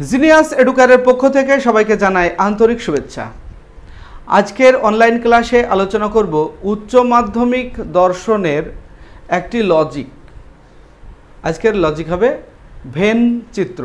Genius এডুকারের পক্ষ থেকে সবাইকে জানাই আন্তরিক শুভেচ্ছা। আজকের অনলাইন ক্লাসে আলোচনা করব উচ্চ মাধ্যমিক দর্শনের একটি লজিক। আজকের লজিক হবে ভেন চিত্র।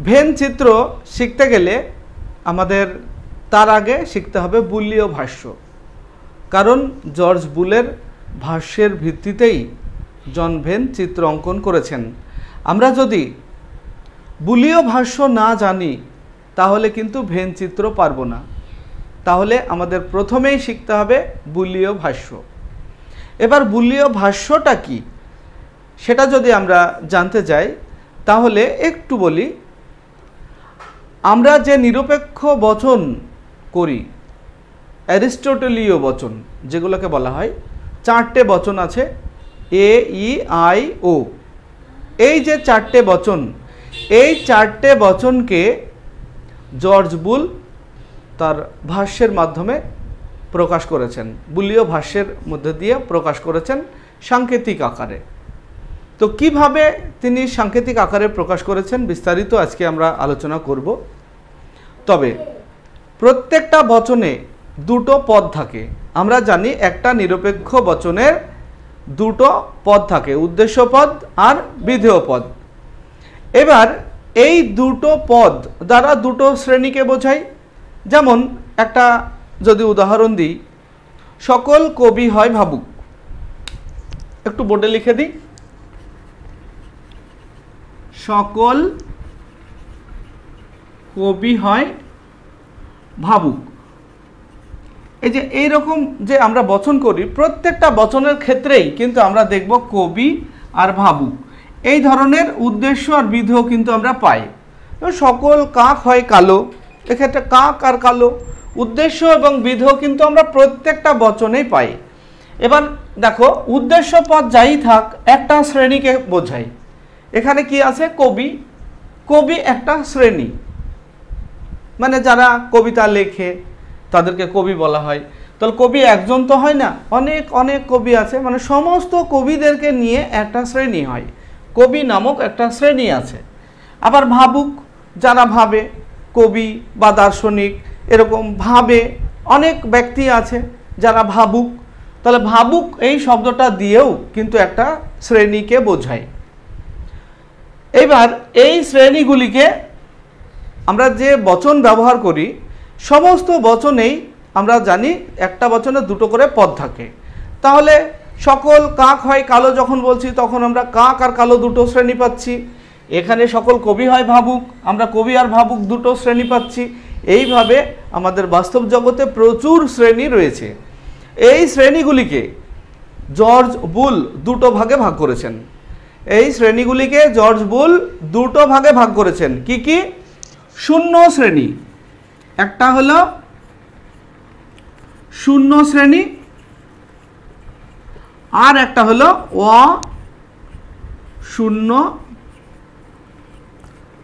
ভেন চিত্র শিখতে গেলে আমাদের তার আগে শিখতে হবে বুলীয় ভাষ্য, কারণ জর্জ বুলের ভাষ্যের ভিত্তিতেই জন ভেন চিত্র অঙ্কন করেছেন। আমরা যদি বুলীয় ভাষ্য না জানি তাহলে কিন্তু ভেন চিত্র পারবো না। তাহলে আমাদের প্রথমেই শিখতে হবে বুলীয় ভাষ্য। এবার বুলীয় ভাষ্যটা কি সেটা যদি আমরা জানতে যাই তাহলে একটু বলি। আমরা যে নিরপেক্ষ বচন করি, অ্যারিস্টটলীয় বচন যেগুলোকে বলা হয়, চারটে বচন আছে, এ, ই, আই, ও। এই যে চারটে বচন, এই চারটে বচনকে জর্জ বুল তার ভাষ্যের মাধ্যমে প্রকাশ করেছেন, বুলীয় ভাষ্যের মধ্যে দিয়ে প্রকাশ করেছেন সাংকেতিক আকারে। তো কিভাবে তিনি সাংকেতিক আকারে প্রকাশ করেছেন বিস্তারিত আজকে আমরা আলোচনা করব। তবে প্রত্যেকটা বচনে দুটো পদ থাকে। আমরা জানি একটা নিরপেক্ষ বচনের দুটো পদ থাকে, উদ্দেশ্য পদ আর বিধেয় পদ। এবার এই দুটো পদ দ্বারা দুটো শ্রেণীকে বোঝায়। যেমন একটা যদি উদাহরণ দিই, সকল কবি হয় ভাবুক। একটু বোর্ডে লিখে দিই, সকল কবি হয় ভাবুক। এই যে এইরকম যে আমরা বচন করি, প্রত্যেকটা বচনের ক্ষেত্রেই কিন্তু আমরা দেখব কবি আর ভাবুক এই ধরনের উদ্দেশ্য আর বিধেয় কিন্তু আমরা পাই। সকল কাক হয় কালো, এক্ষেত্রে কাক আর কালো, উদ্দেশ্য এবং বিধেয় কিন্তু আমরা প্রত্যেকটা বচনেই পাই। এবার দেখো, উদ্দেশ্য পদ যাই থাক একটা শ্রেণীকে বোঝায়। এখানে কি আছে? কবি। কবি একটা শ্রেণী, মানে যারা কবিতা লেখে তাদেরকে কবি বলা হয়। তাহলে কবি একজন তো হয় না, অনেক অনেক কবি আছে, মানে সমস্ত কবিদেরকে নিয়ে একটা শ্রেণী হয়, কবি নামক একটা শ্রেণী আছে। আবার ভাবুক, যারা ভাবে, কবি বা দার্শনিক এরকম ভাবে অনেক ব্যক্তি আছে যারা ভাবুক। তাহলে ভাবুক এই শব্দটা দিয়েও কিন্তু একটা শ্রেণীকে বোঝায়। এবার এই শ্রেণীগুলিকে আমরা যে বচন ব্যবহার করি, সমস্ত বচনেই আমরা জানি একটা বচনে দুটো করে পদ থাকে। তাহলে সকল কাক হয় কালো যখন বলছি, তখন আমরা কাক আর কালো দুটো শ্রেণী পাচ্ছি। এখানে সকল কবি হয় ভাবুক, আমরা কবি আর ভাবুক দুটো শ্রেণী পাচ্ছি। এইভাবে আমাদের বাস্তব জগতে প্রচুর শ্রেণী রয়েছে। এই শ্রেণীগুলিকে জর্জ বুল দুটো ভাগে ভাগ করেছেন। এই শ্রেণীগুলিকে জর্জ বুল দুটো ভাগে ভাগ করেছেন। কি কি? শূন্য শ্রেণী, একটা হলো শূন্য শ্রেণী, আর একটা হলো অশূন্য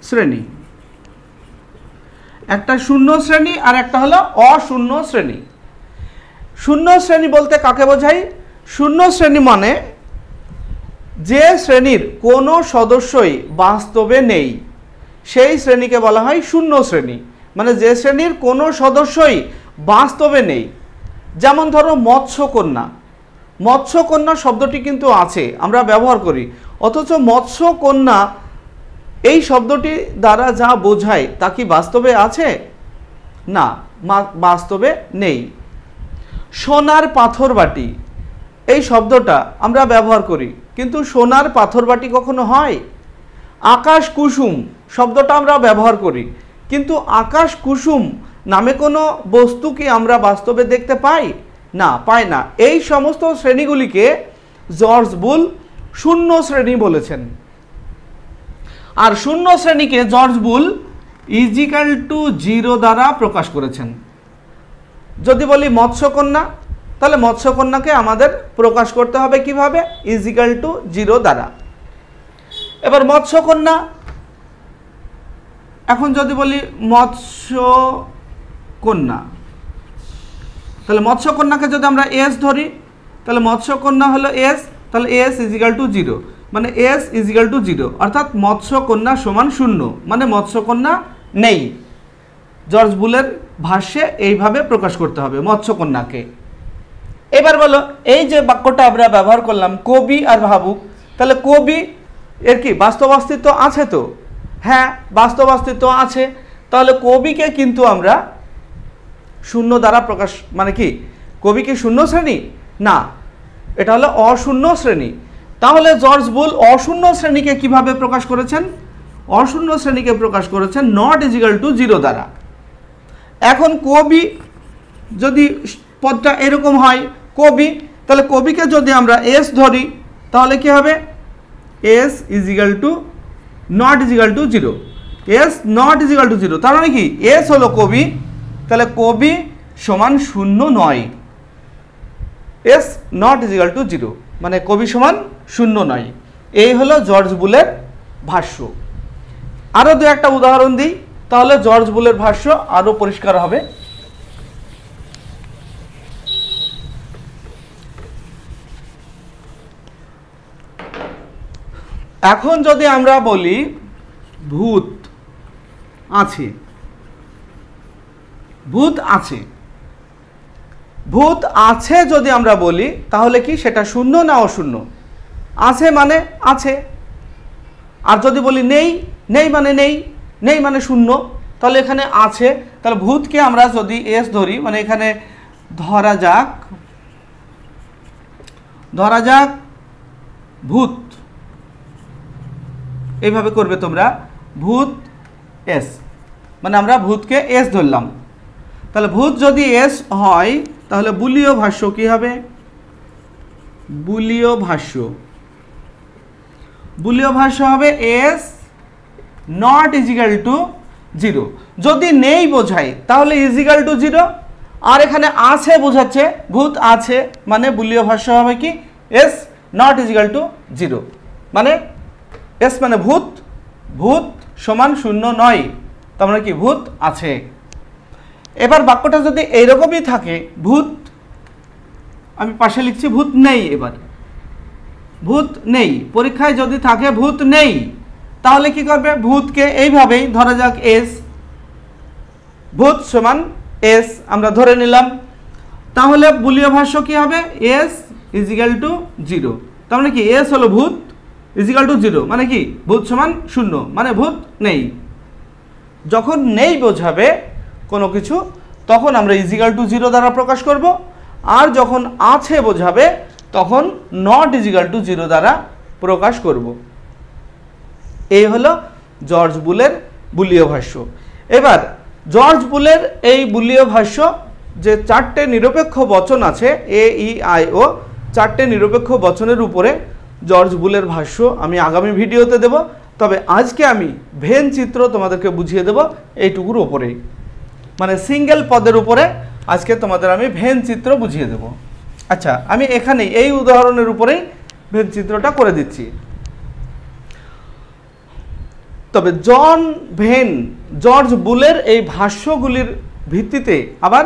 শ্রেণী। একটা শূন্য শ্রেণী আর একটা হলো অশূন্য শ্রেণী। শূন্য শ্রেণী বলতে কাকে বোঝায়? শূন্য শ্রেণী মানে যে শ্রেণীর কোনো সদস্যই বাস্তবে নেই, সেই শ্রেণীকে বলা হয় শূন্য শ্রেণী। মানে যে শ্রেণীর কোনো সদস্যই বাস্তবে নেই। যেমন ধরো মৎস্যকন্যা। মৎস্যকন্যা শব্দটি কিন্তু আছে, আমরা ব্যবহার করি, অথচ মৎস্যকন্যা এই শব্দটি দ্বারা যা বোঝায় তা কি বাস্তবে আছে? না, বাস্তবে নেই। সোনার পাথর বাটি, এই শব্দটা আমরা ব্যবহার করি, কিন্তু সোনার পাথর বাটি কখনো হয়? আকাশ কুসুম শব্দটা আমরা ব্যবহার করি, কিন্তু আকাশ কুসুম নামে কোনো বস্তু কি আমরা বাস্তবে দেখতে পাই? না, পাই না। এই সমস্ত শ্রেণীগুলিকে জর্জ বুল শূন্য শ্রেণী বলেছেন। আর শূন্য শ্রেণীকে George Boole is equal to zero দ্বারা প্রকাশ করেছেন। যদি বলি মৎস্যকন্যা, তাহলে মৎস্যকন্যাকে আমাদের প্রকাশ করতে হবে কিভাবে? ইজিক্যাল টু জিরো দ্বারা। এবার মৎস্যকন্যা, এখন যদি বলি মৎস্যকন্যা, তাহলে মৎস্যকন্যাকে যদি আমরা এস ধরি, তাহলে মৎস্যকন্যা হলো এস, তাহলে এস ইজিক্যাল টু জিরো। মানে এস ইজিক্যাল টু 0, অর্থাৎ মৎস্যকন্যা সমান 0, মানে মৎস্যকন্যা নেই। জর্জ বুলের ভাষ্যে এইভাবে প্রকাশ করতে হবে মৎস্যকন্যাকে। এবার বলো, এই যে বাক্যটা আমরা ব্যবহার করলাম কবি আর ভাবুক, তাহলে কবি এর কি বাস্তব অস্তিত্ব আছে? তো হ্যাঁ, বাস্তব অস্তিত্ব আছে। তাহলে কবিকে কিন্তু আমরা শূন্য দ্বারা প্রকাশ, মানে কি কবি কি শূন্য শ্রেণী? না, এটা হলো অশূন্য শ্রেণী। তাহলে জর্জ বুল অশূন্য শ্রেণীকে কিভাবে প্রকাশ করেছেন? অশূন্য শ্রেণীকে প্রকাশ করেছেন নট ইজিক্যাল টু 0 দ্বারা। এখন কবি যদি পদটা এরকম হয় কবি, তাহলে কবিকে যদি আমরা এস ধরি তাহলে কি হবে? S equal to not equal to 0, S not equal to 0, তার মানে কি এস হলো কবি, তাহলে কবি সমান 0 নয়। এস নট ইজিক্যাল টু 0 মানে কবি সমান 0 নয়। এই হলো জর্জ বুলের ভাষ্য। আরও দু একটা উদাহরণ দিই, তাহলে জর্জ বুলের ভাষ্য আরও পরিষ্কার হবে। এখন যদি আমরা বলি ভূত আছে, ভূত আছে, ভূত আছে যদি আমরা বলি তাহলে কি সেটা শূন্য না অশূন্য? আছে মানে আছে। আর যদি বলি নেই, নেই মানে নেই, নেই মানে শূন্য, তাহলে এখানে আছে। তাহলে ভূতকে আমরা যদি এস ধরি, মানে এখানে ধরা যাক ভূত, এইভাবে করবে তোমরা, ভূত এস, মানে আমরা ভূতকে এস ধরলাম। তাহলে ভূত যদি এস হয় তাহলে বুলীয় ভাষ্য কি হবে? বুলীয় ভাষ্য হবে এস নট ইজিক্যাল টু 0। যদি নেই বোঝায় তাহলে ইজিক্যাল টু 0, আর এখানে আছে বোঝাচ্ছে ভূত আছে, মানে বুলীয় ভাষ্য হবে কি? এস নট ইজিক্যাল টু 0, মানে এস মানে ভূত, ভূত সমান 0 নয়, তার মানে কি ভূত আছে। এবার বাক্যটা যদি এইরকমই থাকে, ভূত, আমি পাশে লিখছি ভূত নেই, এবার ভূত নেই, পরীক্ষায় যদি থাকে ভূত নেই, তাহলে কি করবে? ভূতকে এইভাবেই ধরা যাক এস, ভূত সমান এস আমরা ধরে নিলাম, তাহলে বুলীয় ভাষ্য কি হবে? এস ইজিক্যাল টু 0, তার মানে কি এস হলো ভূত ইজিক্যাল টু 0, মানে কি ভূত সমান 0, মানে ভূত নেই। যখন নেই বোঝাবে কোনো কিছু তখন আমরা ইজিক্যাল টু 0 দ্বারা প্রকাশ করব, আর যখন আছে বোঝাবে তখন নট ইজিক্যাল টু 0 দ্বারা প্রকাশ করব। এই হলো জর্জ বুলের বুলীয় ভাষ্য। এবার জর্জ বুলের এই বুলীয় ভাষ্য যে 4টে নিরপেক্ষ বচন আছে, এ ই আই ও, 4টে নিরপেক্ষ বচনের উপরে জর্জ বুলের ভাষ্য আমি আগামী ভিডিওতে দেব। তবে আজকে আমি ভেন চিত্র তোমাদেরকে বুঝিয়ে দেব এইটুকুর উপরেই, মানে সিঙ্গেল পদের উপরে আজকে তোমাদের আমি ভেন চিত্র বুঝিয়ে দেব। আচ্ছা, আমি এখানে এই উদাহরণের উপরেই ভেন চিত্রটা করে দিচ্ছি। তবে জর্জ বুলের এই ভাষ্যগুলির ভিত্তিতে আবার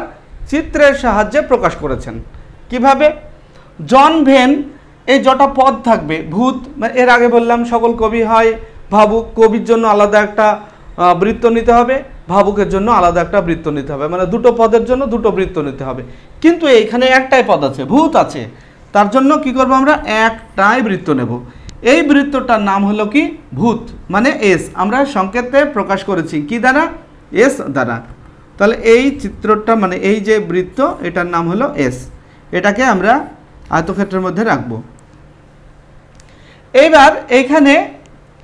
চিত্রের সাহায্যে প্রকাশ করেছেন। কিভাবে? জন ভেন এই যটা পদ থাকবে ভূত, এর আগে বললাম সকল কবি হয় ভাবুক, কবির জন্য আলাদা একটা বৃত্ত নিতে হবে, ভাবুকের জন্য আলাদা একটা বৃত্ত নিতে হবে, মানে দুটো পদের জন্য দুটো বৃত্ত নিতে হবে। কিন্তু এইখানে একটাই পদ আছে, ভূত আছে, তার জন্য কি করব? আমরা একটাই বৃত্ত নেব। এই বৃত্তটার নাম হলো কি? ভূত, মানে এস। আমরা সংকেতে প্রকাশ করেছি কি দ্বারা? এস দ্বারা। তাহলে এই চিত্রটা, মানে এই যে বৃত্ত, এটার নাম হলো এস। এটাকে আমরা আয়তক্ষেত্রের মধ্যে রাখব। এইবার এখানে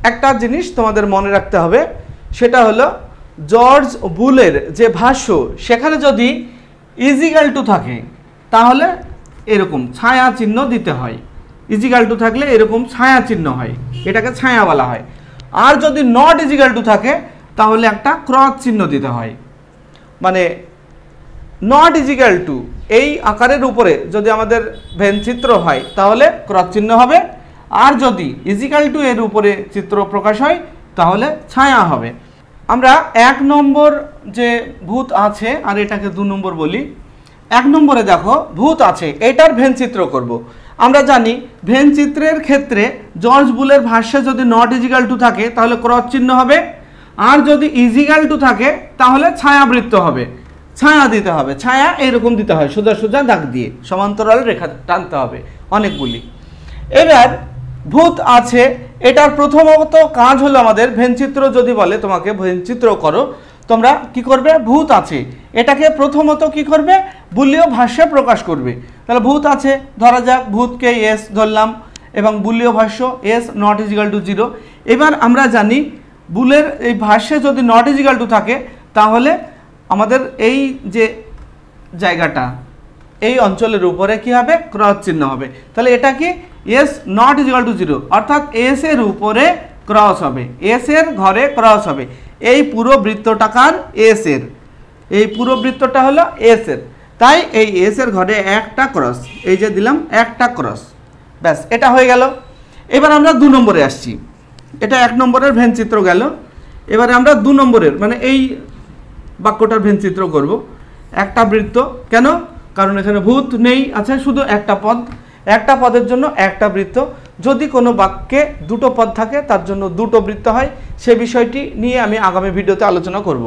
একটা জিনিস তোমাদের মনে রাখতে হবে, সেটা হলো জর্জ বুলের যে ভাষ্য, সেখানে যদি ইজিক্যাল টু থাকে তাহলে এরকম ছায়া চিহ্ন দিতে হয়। ইজিক্যাল টু থাকলে এরকম ছায়া চিহ্ন হয়, এটাকে ছায়া বলা হয়। আর যদি নট ইজিক্যাল টু থাকে তাহলে একটা ক্রস চিহ্ন দিতে হয়। মানে নট ইজিক্যাল টু এই আকারের উপরে যদি আমাদের ভেন চিত্র হয় তাহলে ক্রস চিহ্ন হবে, আর যদি ইজিক্যাল টু এর উপরে চিত্র প্রকাশ হয় তাহলে ছায়া হবে। আমরা 1 নম্বর যে ভূত আছে, আর এটাকে 2 নম্বর বলি। 1 নম্বরে দেখো ভূত আছে, এটার ভেন চিত্র করব। আমরা জানি ভেন চিত্রের ক্ষেত্রে জর্জ বুলের ভাষ্যে যদি নট ইজিক্যাল টু থাকে তাহলে ক্রস চিহ্ন হবে, আর যদি ইজিক্যাল টু থাকে তাহলে ছায়াবৃত্ত হবে, ছায়া দিতে হবে, ছায়া এরকম দিতে হয়, সোজা সোজা দাগ দিয়ে সমান্তরাল রেখা টানতে হবে অনেকগুলি। এবার ভূত আছে, এটার প্রথমত কাজ হলো আমাদের ভেনচিত্র যদি বলে তোমাকে ভেনচিত্র করো, তোমরা কি করবে, ভূত আছে এটাকে প্রথমত কি করবে, বুলীয় ভাষ্যে প্রকাশ করবে। তাহলে ভূত আছে, ধরা যাক ভূতকে এস ধরলাম এবং বুলীয় ভাষ্য এস নট ইজিক্যাল টু 0। এবার আমরা জানি বুলের এই ভাষ্যে যদি নট ইজিক্যাল টু থাকে তাহলে আমাদের এই যে জায়গাটা এই অঞ্চলের উপরে কি হবে, ক্রস চিহ্ন হবে। তাহলে এটা কি এস নট ইজিক্যাল টু 0, অর্থাৎ এস এর উপরে ক্রস হবে, এস এর ঘরে ক্রস হবে। এই পুরো বৃত্তটাকার এস এর, এই পুরো বৃত্তটা হলো এস এর, তাই এই এস এর ঘরে একটা ক্রস, এই যে দিলাম একটা ক্রস, ব্যাস এটা হয়ে গেল। এবার আমরা 2 নম্বরে আসছি, এটা 1 নম্বরের ভেনচিত্র গেল। এবারে আমরা 2 নম্বরের মানে এই বাক্যটার ভেনচিত্র করব। একটা বৃত্ত, কেন, কারণ এখানে ভূত নেই, আছে শুধু একটা পদ, একটা পদের জন্য একটা বৃত্ত। যদি কোনো বাক্যে দুটো পদ থাকে তার জন্য দুটো বৃত্ত হয়, সে বিষয়টি নিয়ে আমি আগামী ভিডিওতে আলোচনা করব।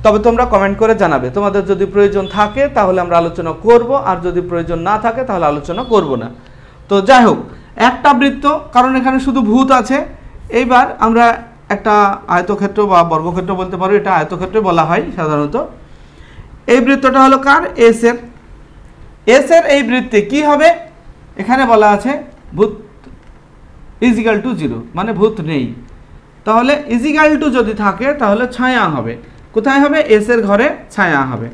তবে তোমরা কমেন্ট করে জানাবে, তোমাদের যদি প্রয়োজন থাকে তাহলে আমরা আলোচনা করব, আর যদি প্রয়োজন না থাকে তাহলে আলোচনা করব না। তো যাই হোক, একটা বৃত্ত, কারণ এখানে শুধু ভূত আছে। এইবার আমরা একটা আয়তক্ষেত্র বা বর্গক্ষেত্র বলতে পারো, এটা আয়তক্ষেত্র বলা হয় সাধারণত। এই বৃত্তটা হলো কার, এস এর। এস এর এই বৃত্তে কি হবে, এখানে বলা আছে ভূত ইজিক্যাল টু 0, মানে ভূত নেই। তাহলে ইজিক্যাল টু যদি থাকে তাহলে ছায়া হবে, কোথায় হবে, এস এর ঘরে ছায়া হবে।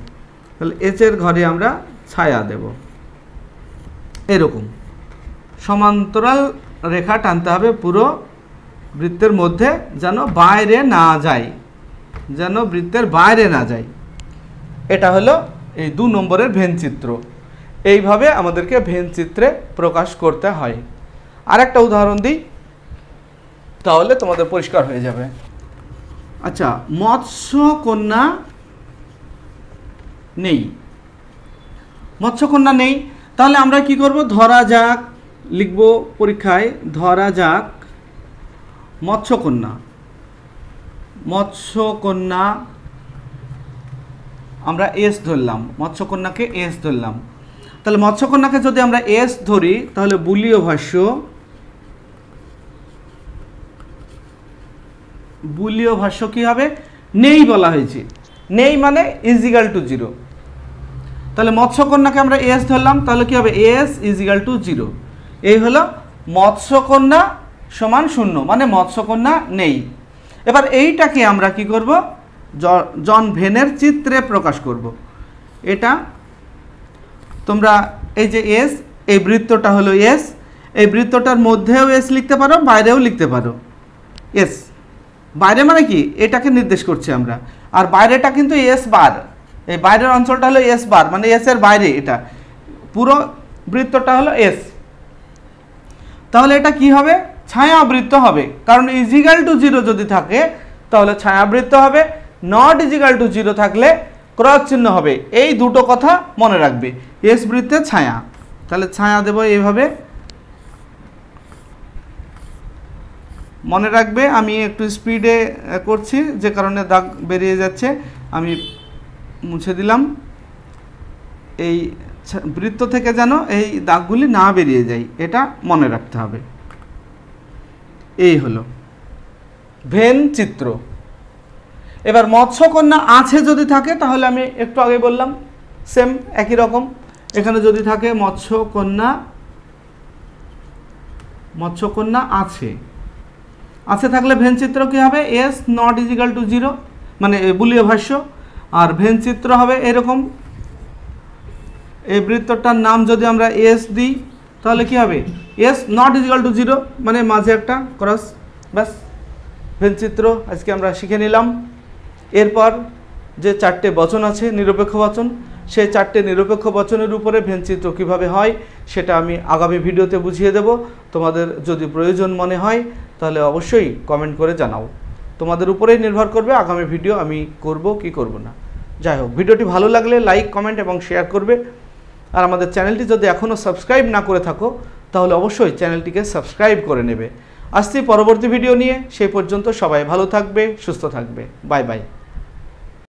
তাহলে এস এর ঘরে আমরা ছায়া দেব, এরকম সমান্তরাল রেখা টানতে হবে পুরো বৃত্তের মধ্যে, যেন বাইরে না যায়, যেন বৃত্তের বাইরে না যায়। এটা হলো এই 2 নম্বরের ভেনচিত্র। এইভাবে আমাদেরকে ভেনচিত্রে প্রকাশ করতে হয়। আরেকটা উদাহরণ দিই, তাহলে তোমাদের পরিষ্কার হয়ে যাবে। আচ্ছা, মৎস্যকন্যা নেই, মৎস্যকন্যা নেই, তাহলে আমরা কি করব, ধরা যাক, লিখব পরীক্ষায়, ধরা যাক মৎস্যকন্যা, মৎস্যকন্যা আমরা এস ধরলাম, মৎস্যকন্যাকে এস ধরলাম। তাহলে মৎস্যকন্যাকে যদি আমরা এস ধরি তাহলে বুলীয় ভাষ্য, বুলীয় ভাষ্য কি হবে, নেই বলা হয়েছে, নেই মানে ইজিক্যাল টু 0। তাহলে মৎস্যকন্যাকে আমরা এস ধরলাম, তাহলে কি হবে, এস ইজিক্যাল টু 0। এই হলো মৎস্যকন্যা সমান 0, মানে মৎস্যকন্যা নেই। এবার এইটাকে আমরা কি করব, জন ভেনের চিত্রে প্রকাশ করব। এটা তোমরা এই যে এস, এই বৃত্তটা হলো এস, এই বৃত্তটার মধ্যেও এস লিখতে পারো, বাইরেও লিখতে পারো। এস বাইরে মানে কি, এটাকে নির্দেশ করছি আমরা, আর বাইরেটা কিন্তু এস বার, এই বাইরের অঞ্চলটা হলো এস বার, মানে এস এর বাইরে, এটা পুরো বৃত্তটা হলো এস। তাহলে এটা কি হবে, ছায়াবৃত্ত হবে, কারণ ইজিক্যাল টু 0 যদি থাকে তাহলে ছায়াবৃত্ত হবে, নট ইজিক্যাল টু 0 থাকলে ক্রস চিহ্ন হবে। এই দুটো কথা মনে রাখবে, এস বৃত্তে ছায়া। তাহলে ছায়া দেব এইভাবে, মনে রাখবে। আমি একটু স্পিডে করছি যে কারণে দাগ বেরিয়ে যাচ্ছে, আমি মুছে দিলাম। এই বৃত্ত থেকে যেন এই দাগগুলি না বেরিয়ে যায়, এটা মনে রাখতে হবে। এই হলো ভেন চিত্র। এবার মৎস্যকন্যা আছে যদি থাকে, তাহলে আমি একটু আগে বললাম সেম একই রকম, এখানে যদি থাকে মৎস্যকন্যা, মৎস্যকন্যা আছে, আছে থাকলে ভেন চিত্র কি হবে, এস নট ইজিক্যাল টু 0, মানে বুলীয় ভাষ্য। আর ভেন চিত্র হবে এরকম, এই বৃত্তটার নাম যদি আমরা এস দিই তাহলে কি হবে, এস নট ইজিক্যাল টু 0, মানে মাঝে একটা ক্রস, ব্যাস ভেন চিত্র আজকে আমরা শিখে নিলাম। এরপর যে 4টে বচন আছে নিরপেক্ষ বচন, সেই 4টে নিরপেক্ষ বচনের উপরে ভেন চিত্র কীভাবে হয় সেটা আমি আগামী ভিডিওতে বুঝিয়ে দেব। তোমাদের যদি প্রয়োজন মনে হয় তাহলে অবশ্যই কমেন্ট করে জানাও, তোমাদের উপরেই নির্ভর করবে আগামী ভিডিও আমি করব কি করব না। যাই হোক, ভিডিওটি ভালো লাগলে লাইক, কমেন্ট এবং শেয়ার করবে। আর আমাদের চ্যানেলটি যদি এখনও সাবস্ক্রাইব না করে থাকো তাহলে অবশ্যই চ্যানেলটিকে সাবস্ক্রাইব করে নেবে। আসছি পরবর্তী ভিডিও নিয়ে, সেই পর্যন্ত সবাই ভালো থাকবে, সুস্থ থাকবে। Bye bye.